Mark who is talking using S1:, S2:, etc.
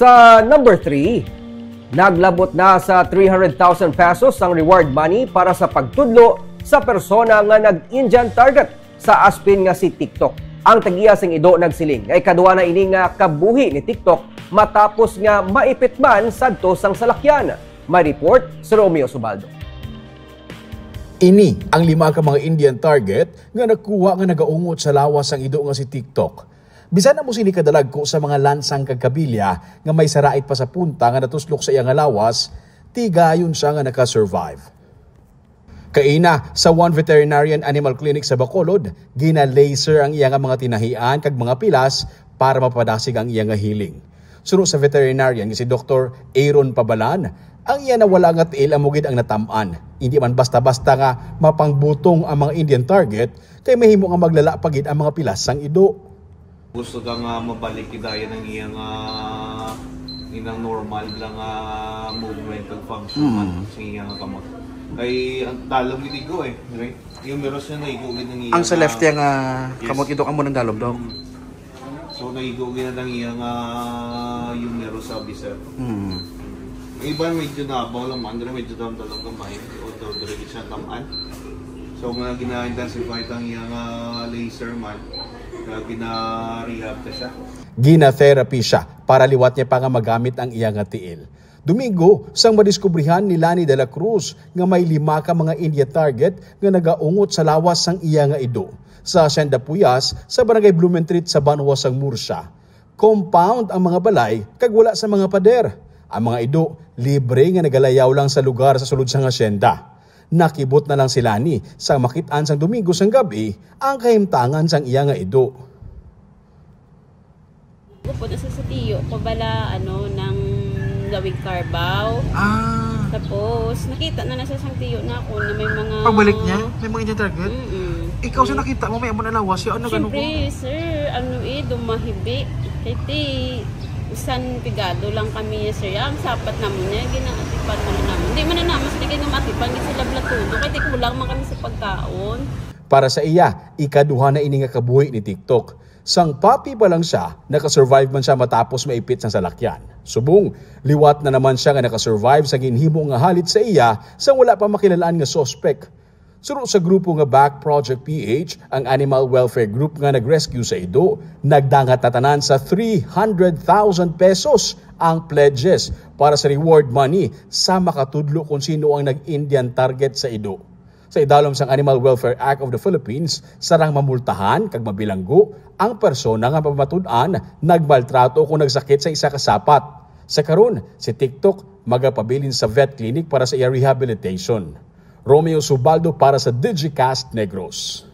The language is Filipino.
S1: Sa number 3, naglabot na sa 300,000 pesos ang reward money para sa pagtudlo sa persona nga nag-Indian target sa Aspin nga si TikTok. Ang tagiya sing ido nagsiling ay kaduha na ini nga kabuhi ni TikTok matapos nga maipitman sadto sang salakyan. May report si Romeo Subaldo.
S2: Ini ang 5 ka mga Indian target nga nakuha nga nagaungot sa lawas ang ido nga si TikTok. Bisan na mo sini kadalag ko sa mga lansang kagkabilya nga may sarait pa sa punta nga natuslok sa iyang lawas, tigayon siya nga nakasurvive. Kaina sa One Veterinarian Animal Clinic sa Bacolod, gina-laser ang iyang mga tinahian kag mga pilas para mapadasig ang iyang healing. Sunod sa veterinarian si Dr. Aaron Pabalan, ang iya na wala nga tiil amugid ang natamaan. Hindi man basta-basta nga mapangbutong ang mga Indian target kay mahimo nga maglala pagid ang mga pilas sang ido.
S3: Gusto ka nga mabalik idaya ng iyang inang normal lang movement function sa iyang kamot. Kay ang dalom gid igo right? Yung meron siya naigugid ng iyang
S4: ang sa left yang kamot ito amo ng dalom dok.
S3: So naigugid na ng iyang yung meron sa bisep. Iba medyo nabaw lang man, medyo dalam kamay o dire siya tamaan. So mga gina-intensify ang iyang laser man, kaya gina-rehab ta siya.
S2: Gina-therapy siya para liwat niya pa nga magamit ang iyang tiil. Domingo, sang madiskubrihan ni Lani de la Cruz nga may 5 ka mga India target nga nagaungot sa lawas sang iyang ido sa Hacienda Puyas sa Barangay Blumentritt sa Banwa sang Murcia. Compound ang mga balay kag wala sa mga pader. Ang mga ido, libre nga nagalayaw lang sa lugar sa sulod sang asyenda. Nakibot na lang si Lani sa makitaan sang Domingo sang gabi ang kahimtangan sang iya nga ido.
S5: Upod na sa tiyo, pabala ng Lawig Carbaw. Tapos, nakita na sa sang tiyo na ako na may mga...
S4: Pagbalik niya, may mga Indian target? Ikaw sa nakita mo, may amo na lawas.
S5: Siyempre, sir, dumahibi. Kaya usan pigado lang kami sir. Ang sapat naman niya, ginangatipan mo na naman. Hindi man na naman sila nga matipan, sila blatudo. Kaya kulang man kami sa pagkaon.
S2: Para sa iya, ikaduha na ini nga kabuhi ni TikTok. Sang papi pa lang siya, nakasurvive man siya matapos maipit sang salakyan. Subong, liwat na naman siya nga nakasurvive sa ginhimo nga halit sa iya sang wala pa makilalaan nga suspect. Suro sa grupo nga Back Project PH, ang animal welfare group nga nag-rescue sa ido, nagdangat tatanan sa 300,000 pesos ang pledges para sa reward money sa makatudlo kung sino ang nag-Indian target sa ido. Sa idalom sang Animal Welfare Act of the Philippines, sarang mamultahan kag mabilanggo ang persona nga pamatud-an nagmaltrato kung nagsakit sa isa ka sapat. Sa karon, si TikTok magapabilin sa vet clinic para sa iya rehabilitation. Romeo Subaldo para sa Digicast Negros.